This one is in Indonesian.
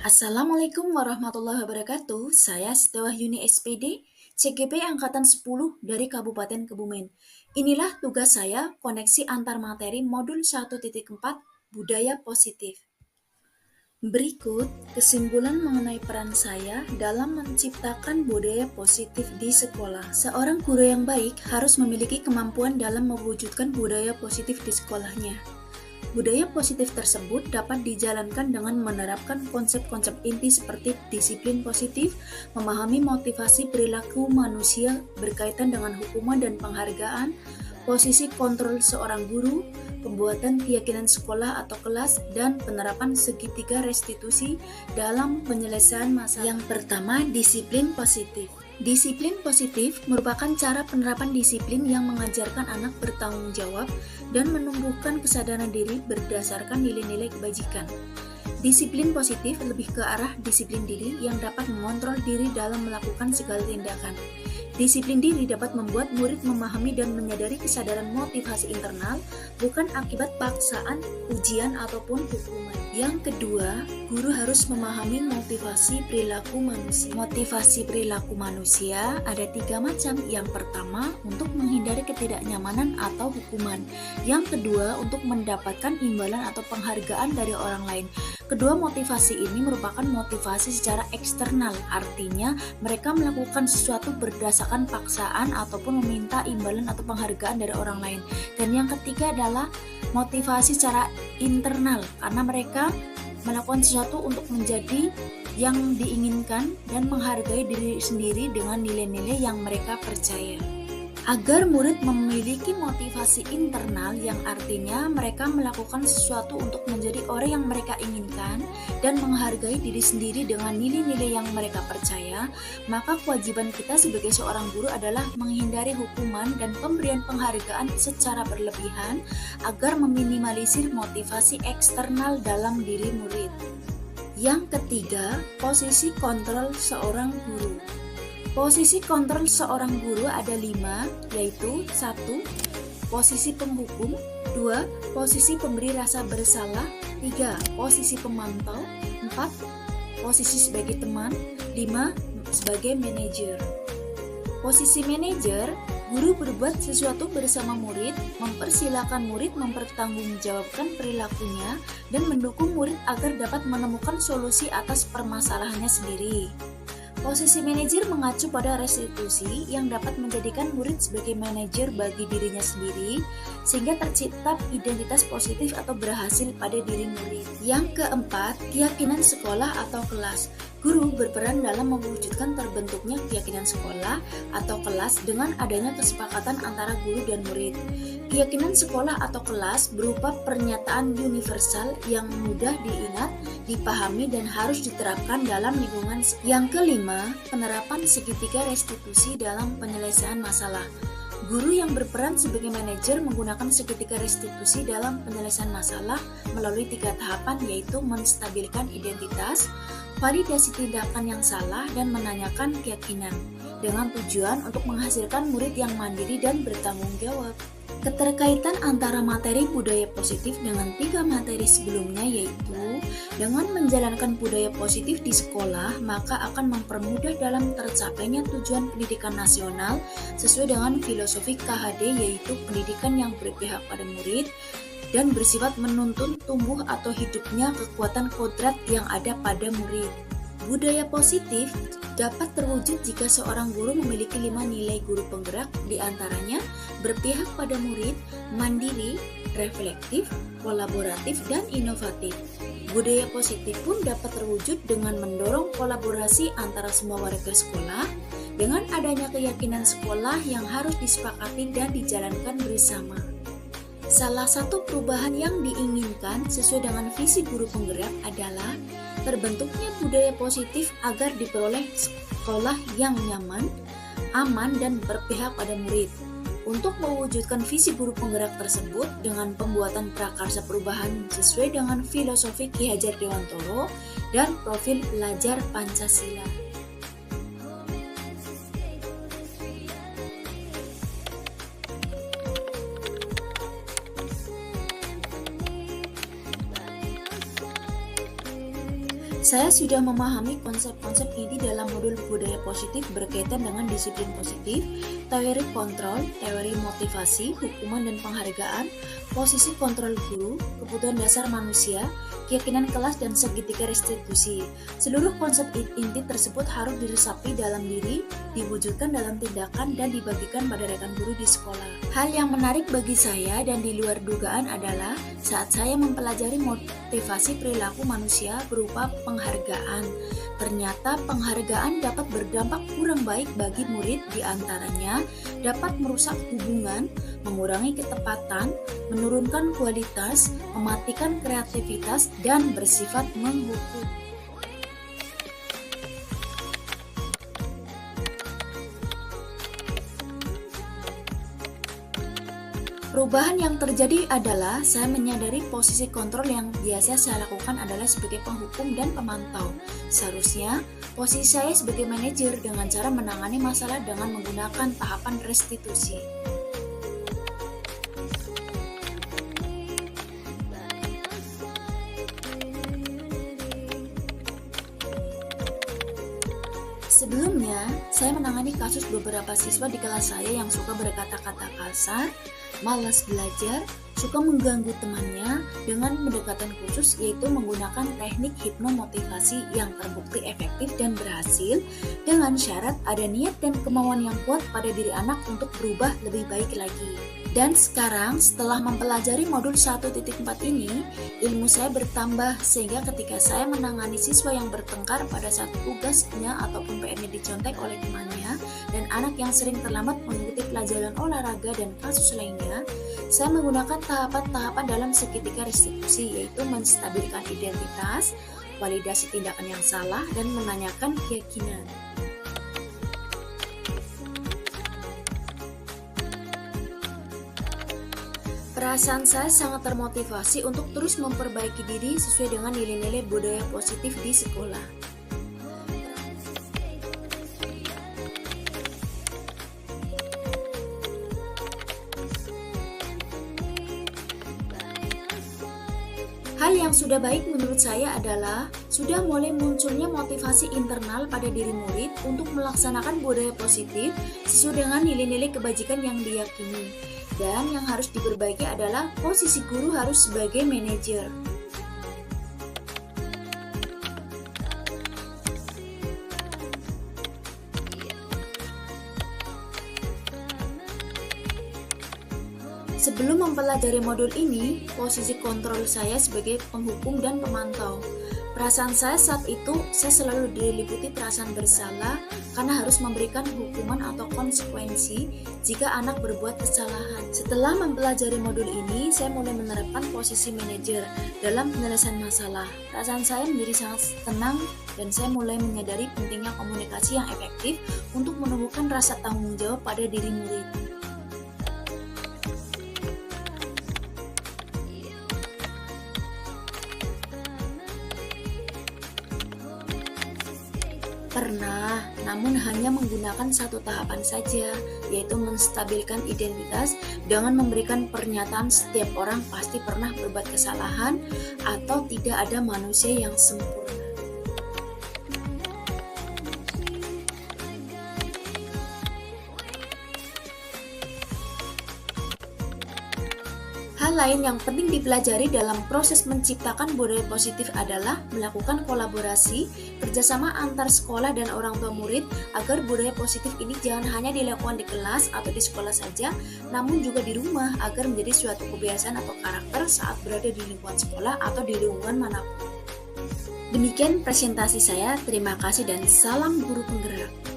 Assalamualaikum warahmatullahi wabarakatuh. Saya Setiawahyuni SPD, CGP Angkatan 10 dari Kabupaten Kebumen. Inilah tugas saya, koneksi antar materi modul 1.4 Budaya Positif. Berikut kesimpulan mengenai peran saya dalam menciptakan budaya positif di sekolah. Seorang guru yang baik harus memiliki kemampuan dalam mewujudkan budaya positif di sekolahnya. Budaya positif tersebut dapat dijalankan dengan menerapkan konsep-konsep inti seperti disiplin positif, memahami motivasi perilaku manusia berkaitan dengan hukuman dan penghargaan, posisi kontrol seorang guru, pembuatan keyakinan sekolah atau kelas, dan penerapan segitiga restitusi dalam penyelesaian masalah. Yang pertama, disiplin positif. Disiplin positif merupakan cara penerapan disiplin yang mengajarkan anak bertanggung jawab dan menumbuhkan kesadaran diri berdasarkan nilai-nilai kebajikan. Disiplin positif lebih ke arah disiplin diri yang dapat mengontrol diri dalam melakukan segala tindakan. Disiplin diri dapat membuat murid memahami dan menyadari kesadaran motivasi internal, bukan akibat paksaan, ujian, ataupun hukuman. Yang kedua, guru harus memahami motivasi perilaku manusia. Motivasi perilaku manusia ada 3 macam. Yang pertama, untuk menghindari ketidaknyamanan atau hukuman. Yang kedua, untuk mendapatkan imbalan atau penghargaan dari orang lain. Kedua motivasi ini merupakan motivasi secara eksternal, artinya mereka melakukan sesuatu berdasarkan paksaan ataupun meminta imbalan atau penghargaan dari orang lain. Dan yang ketiga adalah motivasi secara internal, karena mereka melakukan sesuatu untuk menjadi yang diinginkan dan menghargai diri sendiri dengan nilai-nilai yang mereka percaya. Agar murid memiliki motivasi internal yang artinya mereka melakukan sesuatu untuk menjadi orang yang mereka inginkan dan menghargai diri sendiri dengan nilai-nilai yang mereka percaya, maka kewajiban kita sebagai seorang guru adalah menghindari hukuman dan pemberian penghargaan secara berlebihan agar meminimalisir motivasi eksternal dalam diri murid. Yang ketiga, posisi kontrol seorang guru. Posisi kontrol seorang guru ada 5, yaitu 1. Posisi penghukum, 2. Posisi pemberi rasa bersalah, 3. Posisi pemantau, 4. Posisi sebagai teman, 5. Sebagai manajer. Posisi manajer, guru berbuat sesuatu bersama murid, mempersilahkan murid mempertanggungjawabkan perilakunya, dan mendukung murid agar dapat menemukan solusi atas permasalahannya sendiri. Posisi manajer mengacu pada restitusi yang dapat menjadikan murid sebagai manajer bagi dirinya sendiri, sehingga tercipta identitas positif atau berhasil pada diri murid. Yang keempat, keyakinan sekolah atau kelas. Guru berperan dalam mewujudkan terbentuknya keyakinan sekolah atau kelas dengan adanya kesepakatan antara guru dan murid. Keyakinan sekolah atau kelas berupa pernyataan universal yang mudah diingat, dipahami, dan harus diterapkan dalam lingkungan. Yang kelima, penerapan segitiga restitusi dalam penyelesaian masalah. Guru yang berperan sebagai manajer menggunakan segitiga restitusi dalam penyelesaian masalah melalui 3 tahapan, yaitu menstabilkan identitas, validasi tindakan yang salah, dan menanyakan keyakinan, dengan tujuan untuk menghasilkan murid yang mandiri dan bertanggung jawab. Keterkaitan antara materi budaya positif dengan 3 materi sebelumnya, yaitu dengan menjalankan budaya positif di sekolah, maka akan mempermudah dalam tercapainya tujuan pendidikan nasional sesuai dengan filosofi KHD, yaitu pendidikan yang berpihak pada murid dan bersifat menuntun tumbuh atau hidupnya kekuatan kodrat yang ada pada murid. Budaya positif dapat terwujud jika seorang guru memiliki 5 nilai guru penggerak, diantaranya berpihak pada murid, mandiri, reflektif, kolaboratif, dan inovatif. Budaya positif pun dapat terwujud dengan mendorong kolaborasi antara semua warga sekolah, dengan adanya keyakinan sekolah yang harus disepakati dan dijalankan bersama. Salah satu perubahan yang diinginkan sesuai dengan visi guru penggerak adalah terbentuknya budaya positif agar diperoleh sekolah yang nyaman, aman, dan berpihak pada murid. Untuk mewujudkan visi guru penggerak tersebut dengan pembuatan prakarsa perubahan sesuai dengan filosofi Ki Hajar Dewantoro dan profil pelajar Pancasila. Saya sudah memahami konsep-konsep ini dalam modul budaya positif berkaitan dengan disiplin positif, teori kontrol, teori motivasi, hukuman dan penghargaan, posisi kontrol guru, kebutuhan dasar manusia, keyakinan kelas, dan segitiga restitusi. Seluruh konsep inti tersebut harus diresapi dalam diri, diwujudkan dalam tindakan, dan dibagikan pada rekan guru di sekolah. Hal yang menarik bagi saya dan di luar dugaan adalah saat saya mempelajari motivasi perilaku manusia berupa penghargaan. Ternyata penghargaan dapat berdampak kurang baik bagi murid, diantaranya dapat merusak hubungan, mengurangi ketepatan, menurunkan kualitas, mematikan kreativitas, dan bersifat menghukum. Perubahan yang terjadi adalah saya menyadari posisi kontrol yang biasa saya lakukan adalah sebagai penghukum dan pemantau. Seharusnya posisi saya sebagai manajer dengan cara menangani masalah dengan menggunakan tahapan restitusi. Sebelumnya, saya menangani kasus beberapa siswa di kelas saya yang suka berkata-kata kasar, malas belajar, suka mengganggu temannya dengan pendekatan khusus, yaitu menggunakan teknik hipnomotivasi yang terbukti efektif dan berhasil dengan syarat ada niat dan kemauan yang kuat pada diri anak untuk berubah lebih baik lagi. Dan sekarang setelah mempelajari modul 1.4 ini, ilmu saya bertambah sehingga ketika saya menangani siswa yang bertengkar pada saat tugasnya ataupun PR-nya dicontek oleh temannya dan anak yang sering terlambat mengikuti pelajaran olahraga dan kasus lainnya, saya menggunakan tahapan-tahapan dalam segitiga restitusi, yaitu menstabilkan identitas, validasi tindakan yang salah, dan menanyakan keyakinan. Perasaan saya sangat termotivasi untuk terus memperbaiki diri sesuai dengan nilai-nilai budaya positif di sekolah. Hal yang sudah baik menurut saya adalah sudah mulai munculnya motivasi internal pada diri murid untuk melaksanakan budaya positif sesuai dengan nilai-nilai kebajikan yang diyakini. Dan yang harus diperbaiki adalah posisi guru harus sebagai manajer. Sebelum mempelajari modul ini, posisi kontrol saya sebagai penghukum dan pemantau. Perasaan saya saat itu, saya selalu diliputi perasaan bersalah karena harus memberikan hukuman atau konsekuensi jika anak berbuat kesalahan. Setelah mempelajari modul ini, saya mulai menerapkan posisi manajer dalam penyelesaian masalah. Perasaan saya menjadi sangat tenang dan saya mulai menyadari pentingnya komunikasi yang efektif untuk menumbuhkan rasa tanggung jawab pada diri murid. Pernah, namun hanya menggunakan satu tahapan saja, yaitu menstabilkan identitas dengan memberikan pernyataan setiap orang pasti pernah berbuat kesalahan atau tidak ada manusia yang sempurna. Hal lain yang penting dipelajari dalam proses menciptakan budaya positif adalah melakukan kolaborasi, kerjasama antar sekolah dan orang tua murid agar budaya positif ini jangan hanya dilakukan di kelas atau di sekolah saja, namun juga di rumah agar menjadi suatu kebiasaan atau karakter saat berada di lingkungan sekolah atau di lingkungan manapun. Demikian presentasi saya, terima kasih dan salam guru penggerak.